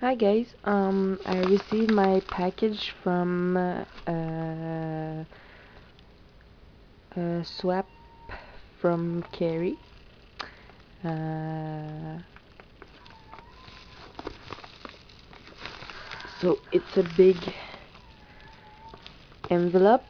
Hi guys, I received my package from Swap from Kerry. So it's a big envelope.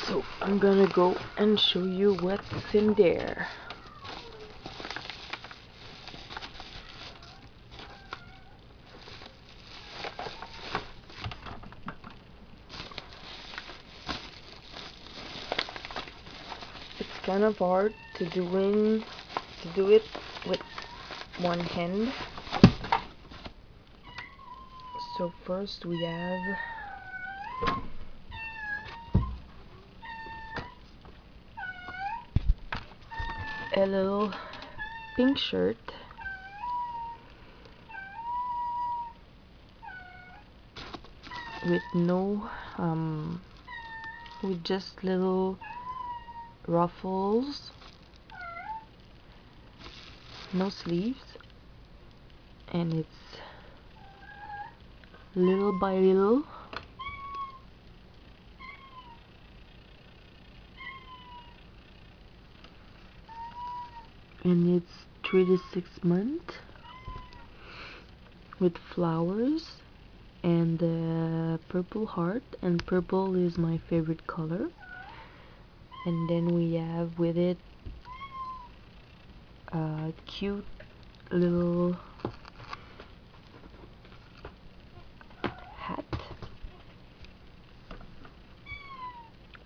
So I'm gonna go and show you what's in there. It's kind of hard to do it with one hand. So first we have a little pink shirt with no with just little ruffles, no sleeves, and it's little by little, and it's 3 to 6 months with flowers and purple heart, and purple is my favorite color. And then we have with it a cute little hat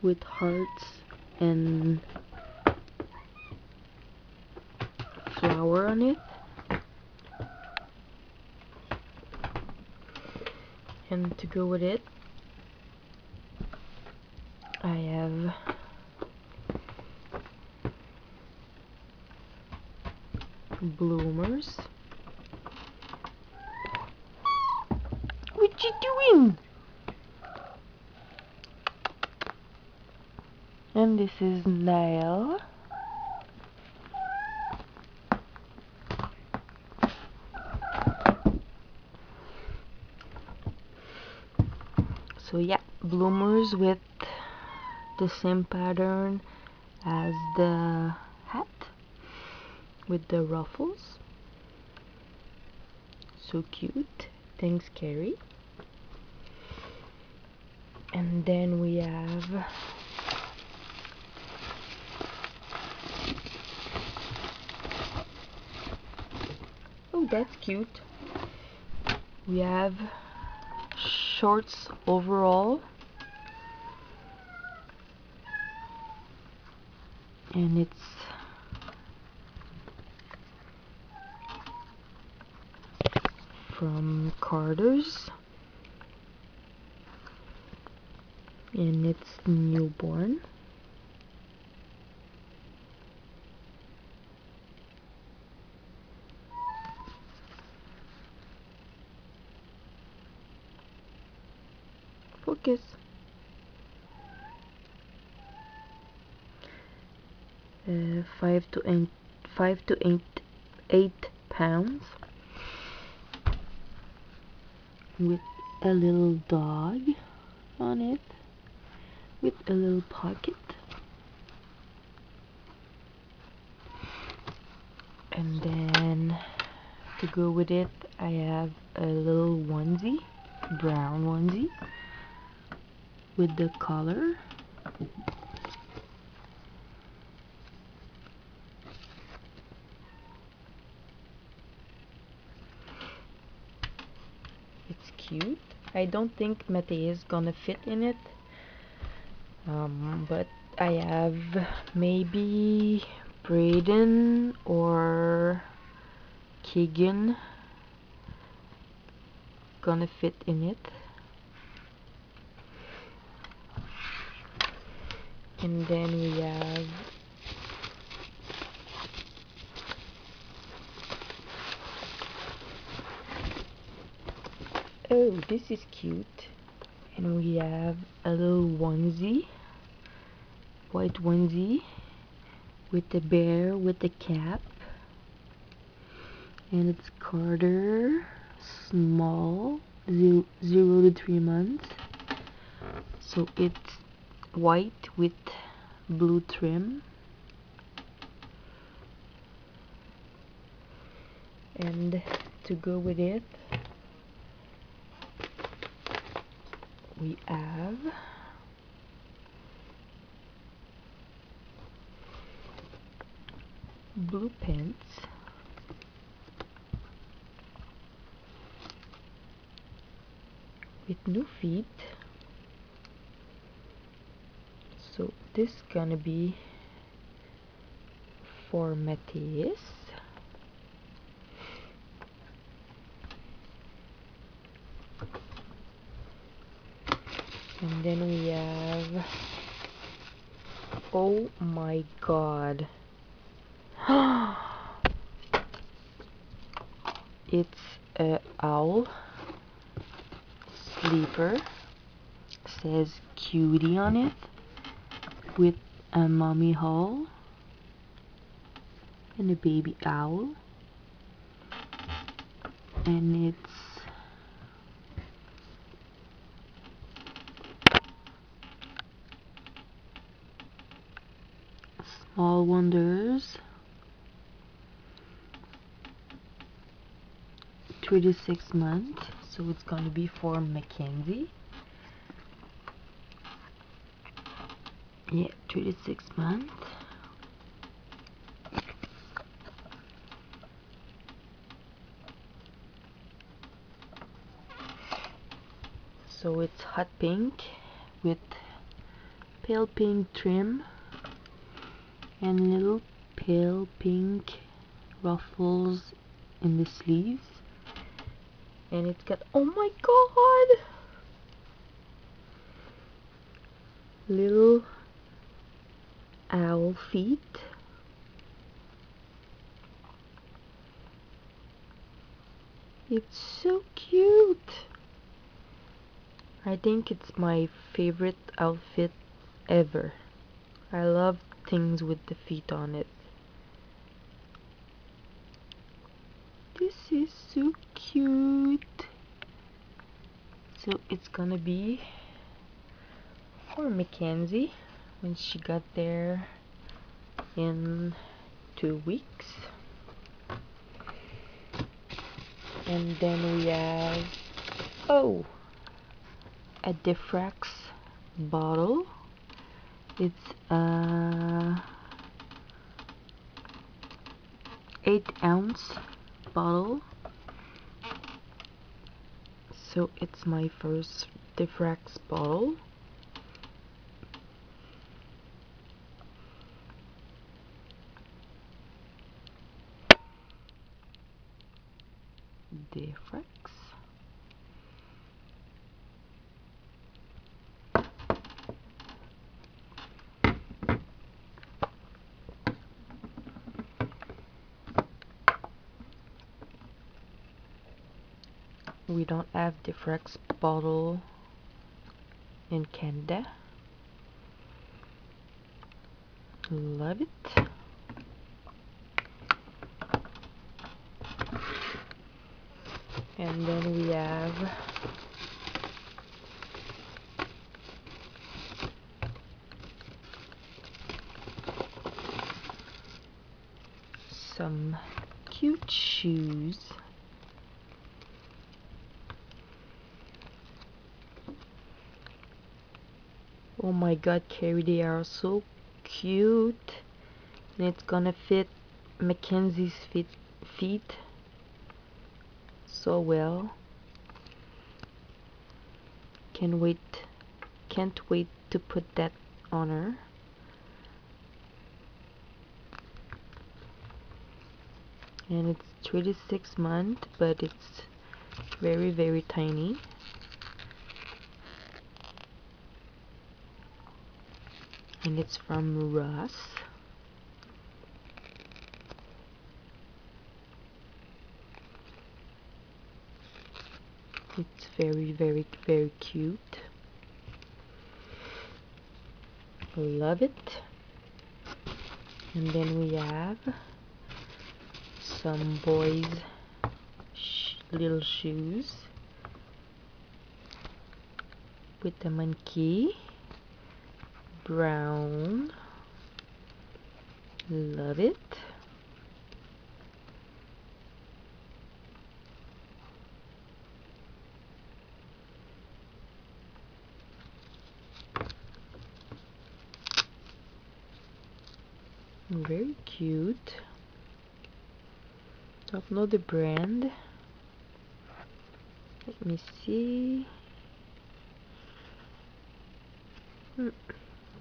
with hearts and flower on it. And to go with it, I have bloomers. What you doing? And this is Niall. So yeah, bloomers with the same pattern as the hat with the ruffles. So cute. Thanks, Kerry. And then we have oh, that's cute. We have shorts overall, and it's from Carter's, and it's newborn. Focus. 5 to 8 pounds, with a little dog on it, with a little pocket. And then to go with it, I have a little onesie, brown onesie, with the collar. It's cute. I don't think Matei is gonna fit in it, but I have maybe Braden or Keegan gonna fit in it. And then we have oh, this is cute. And we have a little onesie white onesie with the bear with the cap, and it's Carter small 0 to 3 months. So it's white with blue trim, and to go with it we have blue pants with new feet. So this gonna be for Matthias. And then we have, oh my god, it's a owl sleeper, says cutie on it, with a mommy hole and a baby owl, and it's Small Wonders 3 to 6 months, so it's gonna be for Mackenzie. Yeah, 3 to 6 months. So it's hot pink with pale pink trim and little pale pink ruffles in the sleeves, and it's got, oh my god, little owl feet. It's so cute. I think it's my favorite outfit ever. I love things with the feet on it. This is so cute. So it's gonna be for Mackenzie when she got there in 2 weeks. And then we have, oh, a Diffrax bottle. It's a 8-ounce bottle. So it's my first Diffrax bottle. Diffrax. We don't have Diffrax bottle in Canada. Love it. And then we have some cute shoes. Oh my god, Carrie, they are so cute. And it's gonna fit Mackenzie's feet so well. Can't wait to put that on her. And it's 3 to 6 months, but it's very, very tiny. And it's from Ross. It's very, very, very cute. Love it. And then we have some boys little shoes with the monkey. Brown. Love it. Very cute. Don't know the brand. Let me see.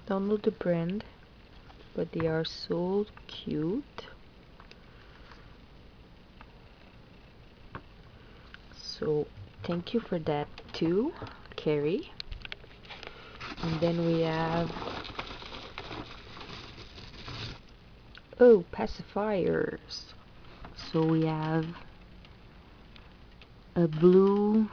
Don't know the brand, but they are so cute. So thank you for that too, Carrie. And then we have pacifiers. So we have a blue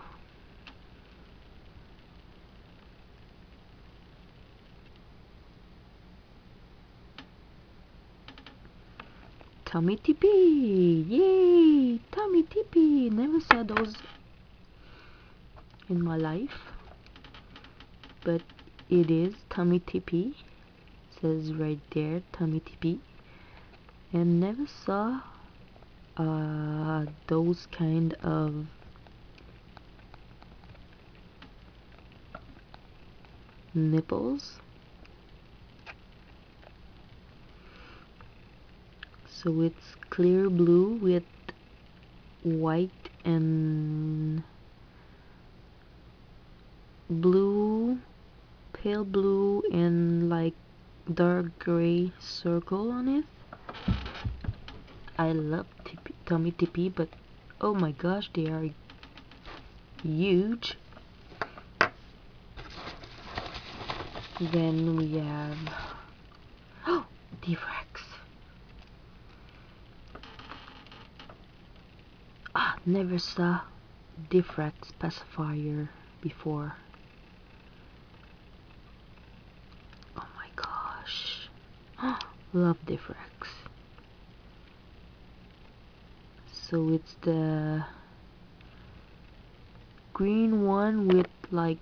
Tummy Tippy. Yay! Tummy Tippy. Never saw those in my life, but it is Tummy Tippy. Says right there, Tummy Tippy. And never saw those kind of nipples. So it's clear blue with white and blue, pale blue, and like dark gray circle on it. I love Tummy Tippy, but oh my gosh, they are huge. Then we have D-Rex. Never saw D-Rex pacifier before. Oh my gosh. Love D-Rex. So it's the green one with like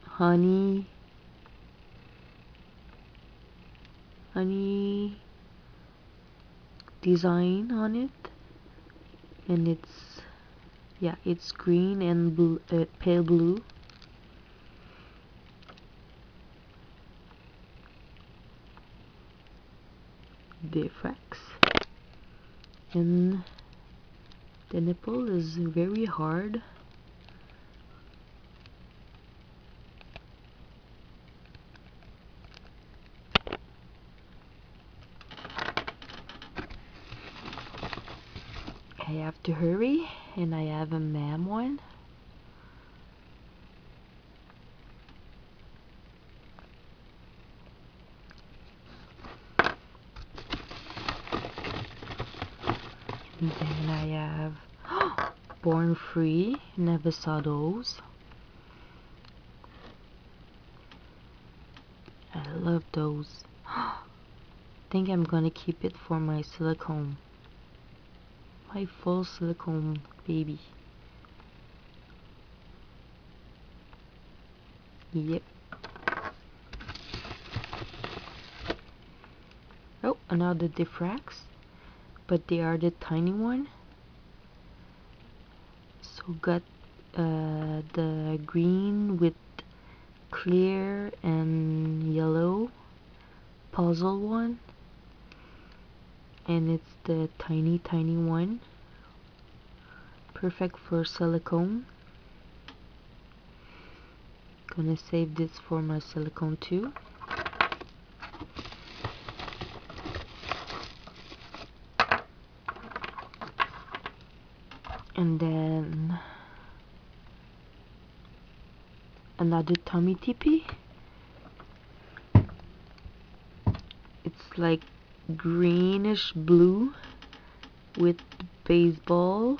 honey design on it, and it's green and blue, pale blue. D-Rex. And the nipple is very hard. I have to hurry, and I have a ma'am one. And then I have Born Free. Never saw those. I love those. Think I'm gonna keep it for my silicone. My full silicone baby. Yep. Oh, another D-Rex, but they are the tiny one. So got the green with clear and yellow puzzle one, and it's the tiny one, perfect for silicone. Gonna save this for my silicone too. And then another Tummy Tippy. It's like greenish blue with baseball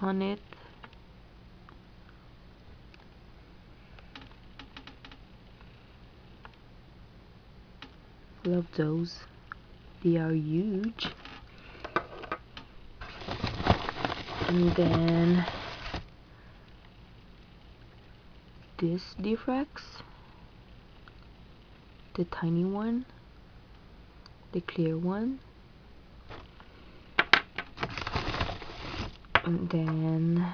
on it. Love those. They are huge. And then this Diffrax, the tiny one, the clear one. And then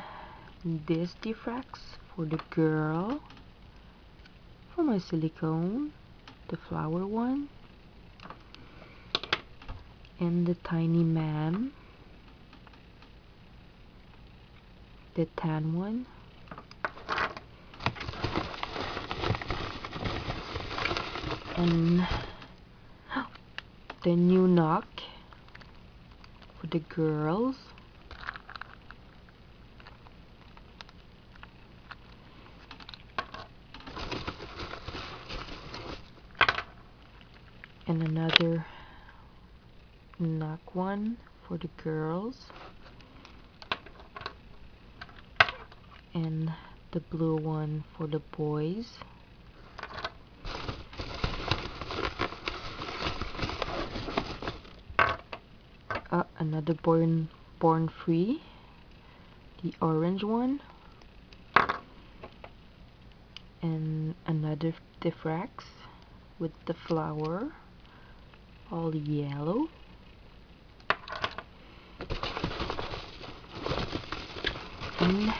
this Diffrax for the girl. For my silicone, the flower one. And the tiny man, the tan one. And the new knock for the girls. And another knock one for the girls. And the blue one for the boys. Another born free, the orange one. And another Diffrax with the flower, all yellow. And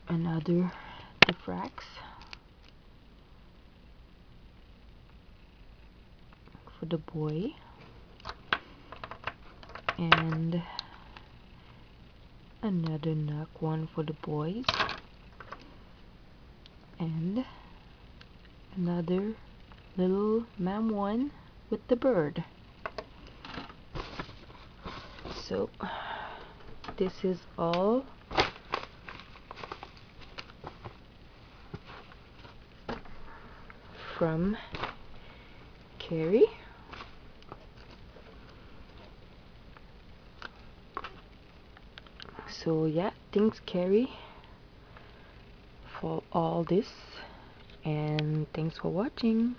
another Diffrax for the boy. And another knock one for the boys. And another little mam one with the bird. So this is all from Carrie. So yeah, thanks Carrie for all this, and thanks for watching.